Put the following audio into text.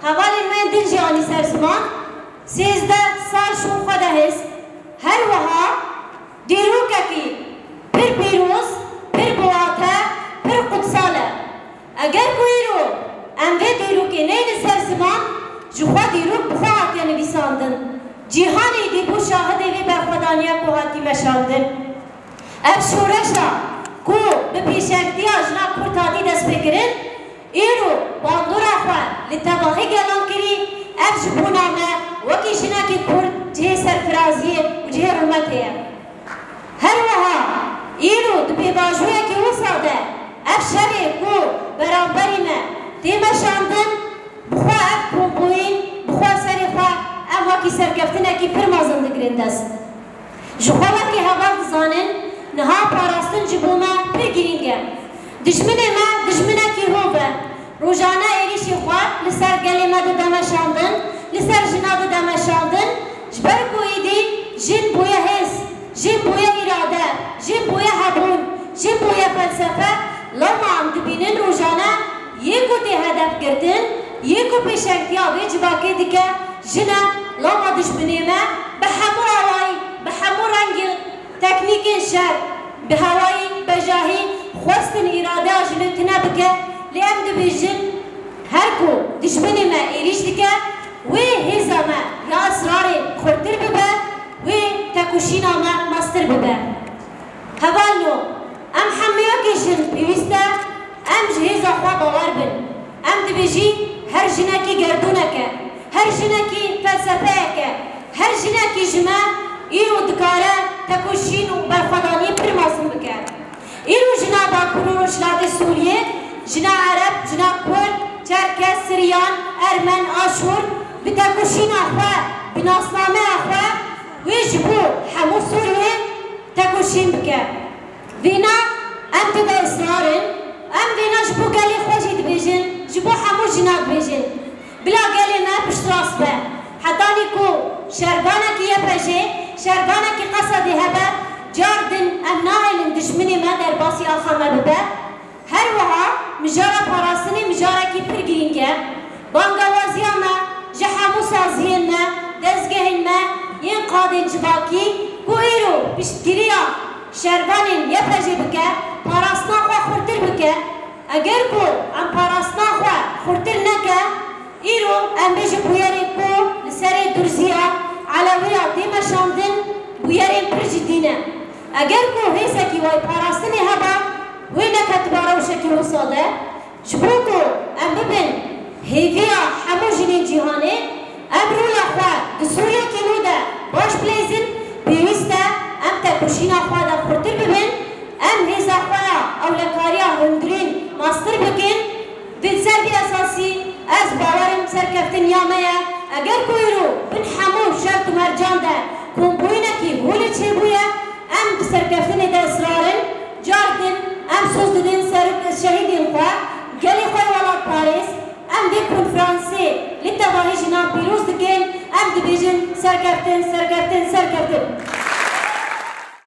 حوالی من دنجی آنی سرسمان 13 سال شون خود هست هر وها دیروکه کی پر پیروز پر بواته پر قدساله اگر کوئی رو اموه دیروکه نیل سرسمان جخوا دیروک بخواهد یا نویساندن جیهانی دی بو شاهده وی برخودانیا کو حاتی مشاندن اب شورشا کو به پیشنگتی آجنا کرتادی دست بگرن ایرو باندور اخوان لطباقی گلان کری اب جبونامه وکی شنا کی کرد جه سرفرازیه و جه رومته هر وها ایرو دبی باجوه که وصاده اب شبه کو برانبری ما دیمه شاندن بخوا اب کمپوین بخوا سری خواه ام وکی سرکفتنه کی فرمازن دگرین دست جخوا وکی هوا دزانن نها پاراستن جبوما بگیرینگه دشمن ما دشمنه کی هوبه روزانه ایریشی خواه لسر گلی ما دمشاندن لسر جنا دمشاندن جبر کویدی جن بویا حس جن بویا اراده جن بویا هبون جن بویا فلسفه لما هم دبینن روزانه یکو تی هدف گردن یکو پیشنگتی آوی جباکی دیگه جنه لما دشمنی ما به همو آوائی به همو رنگ تکنیک شر به هوایی بجاهی خواستن اراده آجنتنا بکه لیم دبیجن هر کو دشمنی ما ایریش دیگه وی هیزا ما یا اسراری خورتر ببه وی تکوشینا ما مستر ببه هوالنو ام حمیو کشن بیوسته ام جهیزا خواه باور بن ام دبیجی هر جنکی گردونه که هر جنکی فلسفه که هر جنکی جمع ایرو دکاره تکوشین و برخوادانی پرماسن بکه ایرو جنا باکرون و شلات سوریه جنا عرب جنا کرد چرکس سریان ارمن آشور بتکوشین اخواه بناسنامه اخواه ویجبو همو سوریه تکوشین بکه وینا ام تدا اصرارن ام وینا جبو گلی خوشی دبیجن جبو همو جنا دبیجن بلا گلی ما پشتراس به حتانی کو شرگانه کی یپجه شرگانه کی قصدی هبه جاردن ام ناهلن دشمنی ما در باسی آخامه ببه هر وها مجارة پاراستنی مجارة کی پرگرینگه بانگوازیان ما جحامو سازیان ما دزگهن ما ین قادن جباکی کو ایرو پشتگیریا شرگانین یپجه بکه پاراستنا خواه خورتر بکه اگر کو ام پاراستنا خواه خورتر نکه ایرو ام بیش بویاری کو لسری درزیا علویا دیمه شاندن بویاری پرجدینه اگر کو هیسا کی وای پاراستنی هبا وی نکتباره و شکی وصاده جبو کو ام ببین هیویا همو جنین جیهانه ام رولا خواه دسویا کنو ده باش بلیزن بیوسته ام تکوشینا خواه ده خورتر ببین ام هیسا خواه اولکاریا هندرین ماستر بکن دل سر بی اساسی از باورم سرکفتن یامه اگر کوئی رو بن همو شرط و مرجان ده کمبوینه کی هولی چه بویه ام سرکفتن ده اصرارن جاردن ام سوز ددن شهیدین خواه گلی خواه ولاد پاریس ام ده کنفرانسی لطواهی جناب پیروز دکن ام دبیجن سرکفتن